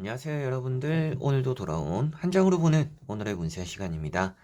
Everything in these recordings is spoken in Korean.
안녕하세요, 여러분들. 오늘도 돌아온 한 장으로 보는 오늘의 운세 시간입니다.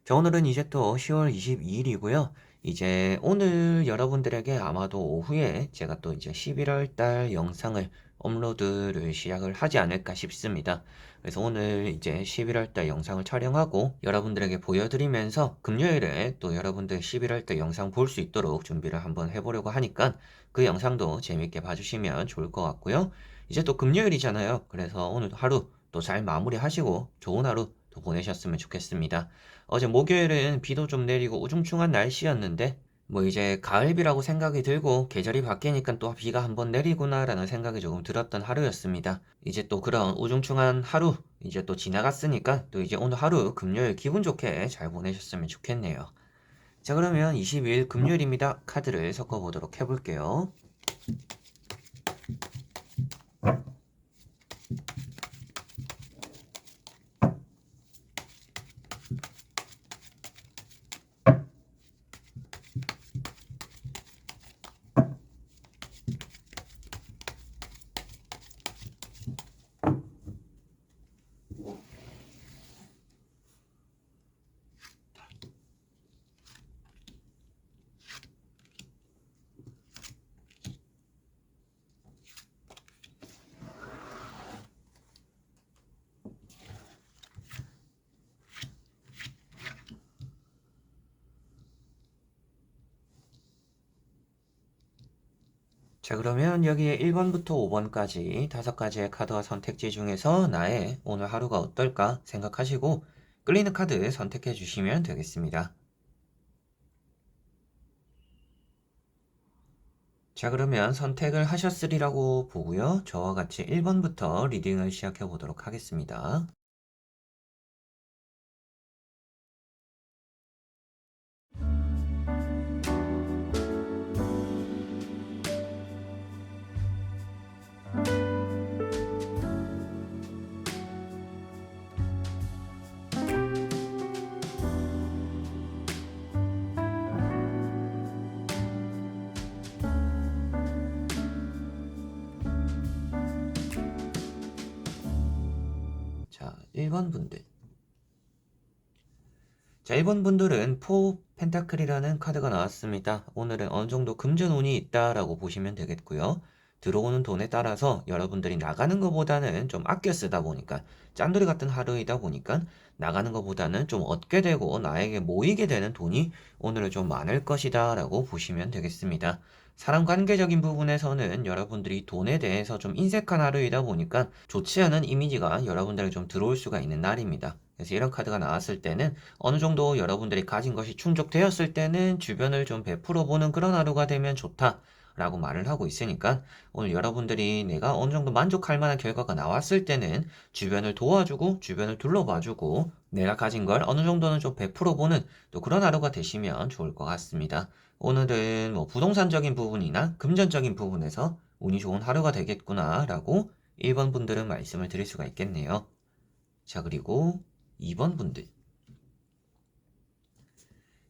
자, 오늘은 이제 또 10월 22일이고요. 이제 오늘 여러분들에게 아마도 오후에 제가 또 이제 11월 달 영상을 업로드를 시작을 하지 않을까 싶습니다. 그래서 오늘 이제 11월 달 영상을 촬영하고 여러분들에게 보여드리면서 금요일에 또 여러분들 11월 달 영상 볼 수 있도록 준비를 한번 해보려고 하니까 그 영상도 재밌게 봐주시면 좋을 것 같고요. 이제 또 금요일이잖아요. 그래서 오늘 하루 또 잘 마무리하시고 좋은 하루 또 보내셨으면 좋겠습니다. 어제 목요일은 비도 좀 내리고 우중충한 날씨였는데 뭐 이제 가을비라고 생각이 들고 계절이 바뀌니까 또 비가 한번 내리구나라는 생각이 조금 들었던 하루였습니다. 이제 또 그런 우중충한 하루 이제 또 지나갔으니까 또 이제 오늘 하루 금요일 기분 좋게 잘 보내셨으면 좋겠네요. 자, 그러면 22일 금요일입니다. 카드를 섞어보도록 해볼게요. 자, 그러면 여기에 1번부터 5번까지 5가지의 카드와 선택지 중에서 나의 오늘 하루가 어떨까 생각하시고 끌리는 카드 선택해 주시면 되겠습니다. 자, 그러면 선택을 하셨으리라고 보고요. 저와 같이 1번부터 리딩을 시작해 보도록 하겠습니다. 자, 1번 분들. 자, 1번 분들은 포 펜타클이라는 카드가 나왔습니다. 오늘은 어느 정도 금전운이 있다라고 보시면 되겠고요. 들어오는 돈에 따라서 여러분들이 나가는 것보다는 좀 아껴 쓰다 보니까 짠돌이 같은 하루이다 보니까 나가는 것보다는 좀 얻게 되고 나에게 모이게 되는 돈이 오늘은 좀 많을 것이다 라고 보시면 되겠습니다. 사람 관계적인 부분에서는 여러분들이 돈에 대해서 좀 인색한 하루이다 보니까 좋지 않은 이미지가 여러분들에게 좀 들어올 수가 있는 날입니다. 그래서 이런 카드가 나왔을 때는 어느 정도 여러분들이 가진 것이 충족되었을 때는 주변을 좀 베풀어 보는 그런 하루가 되면 좋다. 라고 말을 하고 있으니까 오늘 여러분들이 내가 어느 정도 만족할 만한 결과가 나왔을 때는 주변을 도와주고 주변을 둘러봐주고 내가 가진 걸 어느 정도는 좀 베풀어 보는 또 그런 하루가 되시면 좋을 것 같습니다. 오늘은 뭐 부동산적인 부분이나 금전적인 부분에서 운이 좋은 하루가 되겠구나 라고 1번 분들은 말씀을 드릴 수가 있겠네요. 자, 그리고 2번 분들.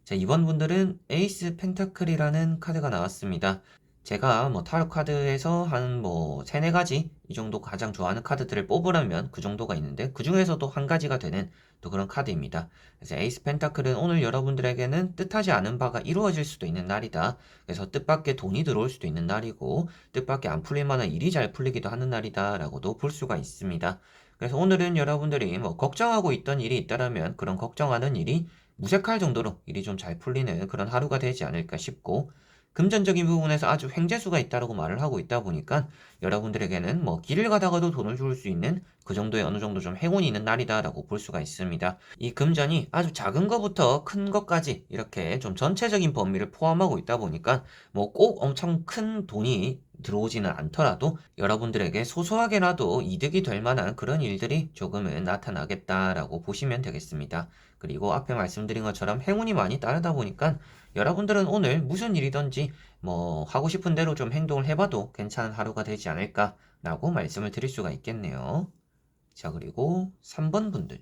자, 이번 분들은 에이스 펜타클이라는 카드가 나왔습니다. 제가 뭐 타로 카드에서 한 뭐 세네 가지 이 정도 가장 좋아하는 카드들을 뽑으라면 그 정도가 있는데 그 중에서도 한 가지가 되는 또 그런 카드입니다. 그래서 에이스 펜타클은 오늘 여러분들에게는 뜻하지 않은 바가 이루어질 수도 있는 날이다. 그래서 뜻밖의 돈이 들어올 수도 있는 날이고 뜻밖의 안 풀릴 만한 일이 잘 풀리기도 하는 날이다라고도 볼 수가 있습니다. 그래서 오늘은 여러분들이 뭐 걱정하고 있던 일이 있다라면 그런 걱정하는 일이 무색할 정도로 일이 좀 잘 풀리는 그런 하루가 되지 않을까 싶고 금전적인 부분에서 아주 횡재수가 있다라고 말을 하고 있다 보니까 여러분들에게는 뭐 길을 가다가도 돈을 줄 수 있는 그 정도의 어느 정도 좀 행운이 있는 날이다라고 볼 수가 있습니다. 이 금전이 아주 작은 것부터 큰 것까지 이렇게 좀 전체적인 범위를 포함하고 있다 보니까 뭐 꼭 엄청 큰 돈이 들어오지는 않더라도 여러분들에게 소소하게라도 이득이 될 만한 그런 일들이 조금은 나타나겠다라고 보시면 되겠습니다. 그리고 앞에 말씀드린 것처럼 행운이 많이 따르다 보니까 여러분들은 오늘 무슨 일이든지 뭐 하고 싶은 대로 좀 행동을 해봐도 괜찮은 하루가 되지 않을까라고 말씀을 드릴 수가 있겠네요. 자, 그리고 3번 분들.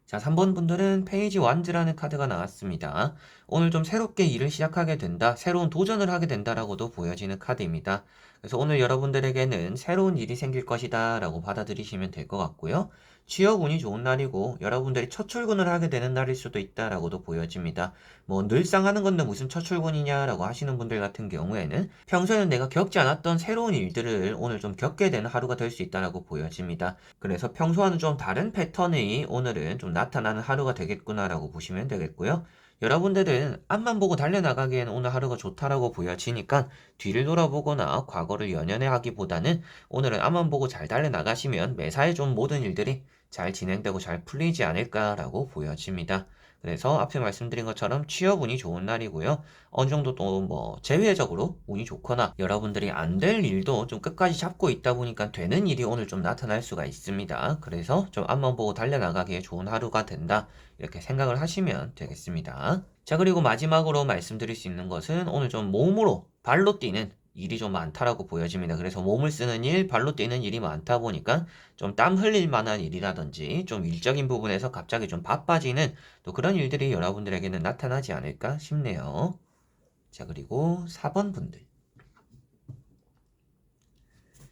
자, 3번 분들은 페이지 완즈라는 카드가 나왔습니다. 오늘 좀 새롭게 일을 시작하게 된다, 새로운 도전을 하게 된다라고도 보여지는 카드입니다. 그래서 오늘 여러분들에게는 새로운 일이 생길 것이다 라고 받아들이시면 될 것 같고요. 취업 운이 좋은 날이고 여러분들이 첫 출근을 하게 되는 날일 수도 있다라고도 보여집니다. 뭐 늘상 하는 건데 무슨 첫 출근이냐라고 하시는 분들 같은 경우에는 평소에는 내가 겪지 않았던 새로운 일들을 오늘 좀 겪게 되는 하루가 될 수 있다라고 보여집니다. 그래서 평소와는 좀 다른 패턴이 오늘은 좀 나타나는 하루가 되겠구나라고 보시면 되겠고요. 여러분들은 앞만 보고 달려나가기에는 오늘 하루가 좋다라고 보여지니까 뒤를 돌아보거나 과거를 연연해 하기보다는 오늘은 앞만 보고 잘 달려나가시면 매사에 좀 모든 일들이 잘 진행되고 잘 풀리지 않을까라고 보여집니다. 그래서 앞에 말씀드린 것처럼 취업 운이 좋은 날이고요. 어느 정도 또 뭐 제외적으로 운이 좋거나 여러분들이 안 될 일도 좀 끝까지 잡고 있다 보니까 되는 일이 오늘 좀 나타날 수가 있습니다. 그래서 좀 앞만 보고 달려나가기에 좋은 하루가 된다. 이렇게 생각을 하시면 되겠습니다. 자, 그리고 마지막으로 말씀드릴 수 있는 것은 오늘 좀 몸으로 발로 뛰는 일이 좀 많다라고 보여집니다. 그래서 몸을 쓰는 일, 발로 뛰는 일이 많다 보니까 좀 땀 흘릴 만한 일이라든지 좀 일적인 부분에서 갑자기 좀 바빠지는 또 그런 일들이 여러분들에게는 나타나지 않을까 싶네요. 자, 그리고 4번 분들.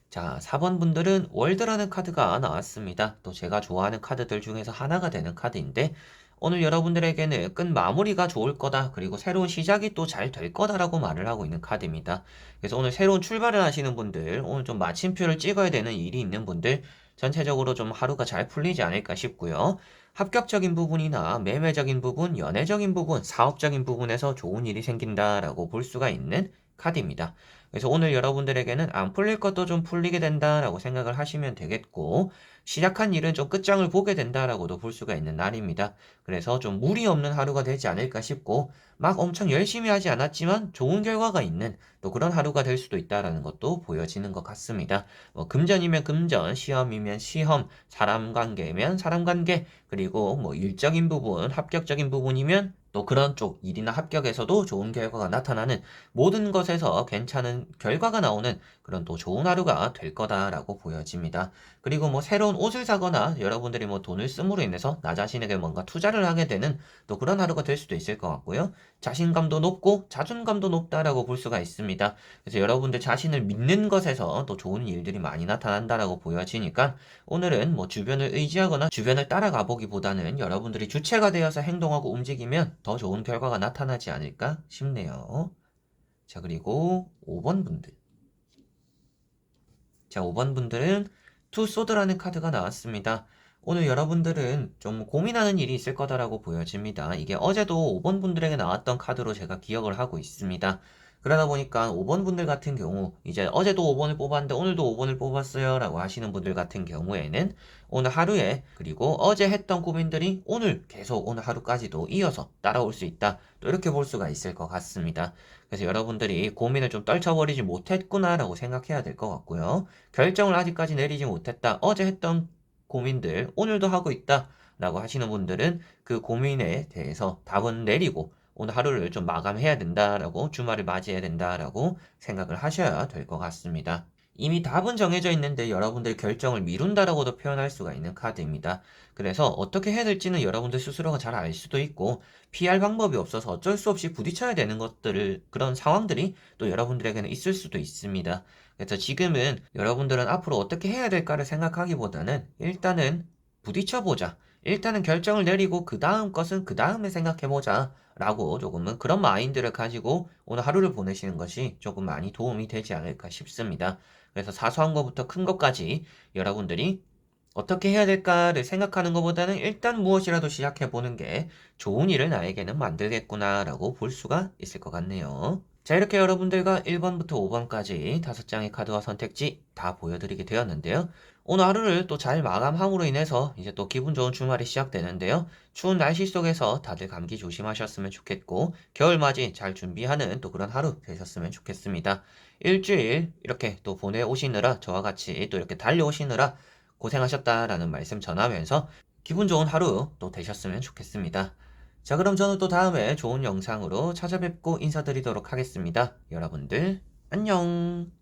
자, 4번 분들은 월드라는 카드가 나왔습니다. 또 제가 좋아하는 카드들 중에서 하나가 되는 카드인데 오늘 여러분들에게는 끝 마무리가 좋을 거다. 그리고 새로운 시작이 또 잘 될 거다라고 말을 하고 있는 카드입니다. 그래서 오늘 새로운 출발을 하시는 분들, 오늘 좀 마침표를 찍어야 되는 일이 있는 분들, 전체적으로 좀 하루가 잘 풀리지 않을까 싶고요. 합격적인 부분이나 매매적인 부분, 연애적인 부분, 사업적인 부분에서 좋은 일이 생긴다라고 볼 수가 있는 카드입니다. 그래서 오늘 여러분들에게는 안 풀릴 것도 좀 풀리게 된다라고 생각을 하시면 되겠고, 시작한 일은 좀 끝장을 보게 된다라고도 볼 수가 있는 날입니다. 그래서 좀 무리 없는 하루가 되지 않을까 싶고, 막 엄청 열심히 하지 않았지만 좋은 결과가 있는 또 그런 하루가 될 수도 있다라는 것도 보여지는 것 같습니다. 뭐 금전이면 금전, 시험이면 시험, 사람 관계면 사람 관계, 그리고 뭐 일적인 부분, 합격적인 부분이면 또 그런 쪽 일이나 합격에서도 좋은 결과가 나타나는 모든 것에서 괜찮은 결과가 나오는 그런 또 좋은 하루가 될 거다라고 보여집니다. 그리고 뭐 새로운 옷을 사거나 여러분들이 뭐 돈을 씀으로 인해서 나 자신에게 뭔가 투자를 하게 되는 또 그런 하루가 될 수도 있을 것 같고요. 자신감도 높고 자존감도 높다라고 볼 수가 있습니다. 그래서 여러분들 자신을 믿는 것에서 또 좋은 일들이 많이 나타난다라고 보여지니까 오늘은 뭐 주변을 의지하거나 주변을 따라가 보기보다는 여러분들이 주체가 되어서 행동하고 움직이면 더 좋은 결과가 나타나지 않을까 싶네요. 자, 그리고 5번 분들. 자, 5번 분들은 투 소드라는 카드가 나왔습니다. 오늘 여러분들은 좀 고민하는 일이 있을 거다라고 보여집니다. 이게 어제도 5번 분들에게 나왔던 카드로 제가 기억을 하고 있습니다. 그러다 보니까 5번 분들 같은 경우, 이제 어제도 5번을 뽑았는데 오늘도 5번을 뽑았어요 라고 하시는 분들 같은 경우에는 오늘 하루에, 그리고 어제 했던 고민들이 오늘 계속 오늘 하루까지도 이어서 따라올 수 있다. 또 이렇게 볼 수가 있을 것 같습니다. 그래서 여러분들이 고민을 좀 떨쳐버리지 못했구나라고 생각해야 될 것 같고요. 결정을 아직까지 내리지 못했다. 어제 했던 고민들 오늘도 하고 있다. 라고 하시는 분들은 그 고민에 대해서 답은 내리고 오늘 하루를 좀 마감해야 된다라고, 주말을 맞이해야 된다라고 생각을 하셔야 될 것 같습니다. 이미 답은 정해져 있는데 여러분들 결정을 미룬다라고도 표현할 수가 있는 카드입니다. 그래서 어떻게 해야 될지는 여러분들 스스로가 잘 알 수도 있고 피할 방법이 없어서 어쩔 수 없이 부딪혀야 되는 것들을, 그런 상황들이 또 여러분들에게는 있을 수도 있습니다. 그래서 지금은 여러분들은 앞으로 어떻게 해야 될까를 생각하기보다는 일단은 부딪혀보자. 일단은 결정을 내리고 그 다음 것은 그 다음에 생각해보자. 라고 조금은 그런 마인드를 가지고 오늘 하루를 보내시는 것이 조금 많이 도움이 되지 않을까 싶습니다. 그래서 사소한 것부터 큰 것까지 여러분들이 어떻게 해야 될까를 생각하는 것보다는 일단 무엇이라도 시작해보는 게 좋은 일을 나에게는 만들겠구나라고 볼 수가 있을 것 같네요. 자, 이렇게 여러분들과 1번부터 5번까지 5장의 카드와 선택지 다 보여드리게 되었는데요. 오늘 하루를 또 잘 마감함으로 인해서 이제 또 기분 좋은 주말이 시작되는데요. 추운 날씨 속에서 다들 감기 조심하셨으면 좋겠고 겨울맞이 잘 준비하는 또 그런 하루 되셨으면 좋겠습니다. 일주일 이렇게 또 보내오시느라, 저와 같이 또 이렇게 달려오시느라 고생하셨다라는 말씀 전하면서 기분 좋은 하루 또 되셨으면 좋겠습니다. 자, 그럼 저는 또 다음에 좋은 영상으로 찾아뵙고 인사드리도록 하겠습니다. 여러분들 안녕.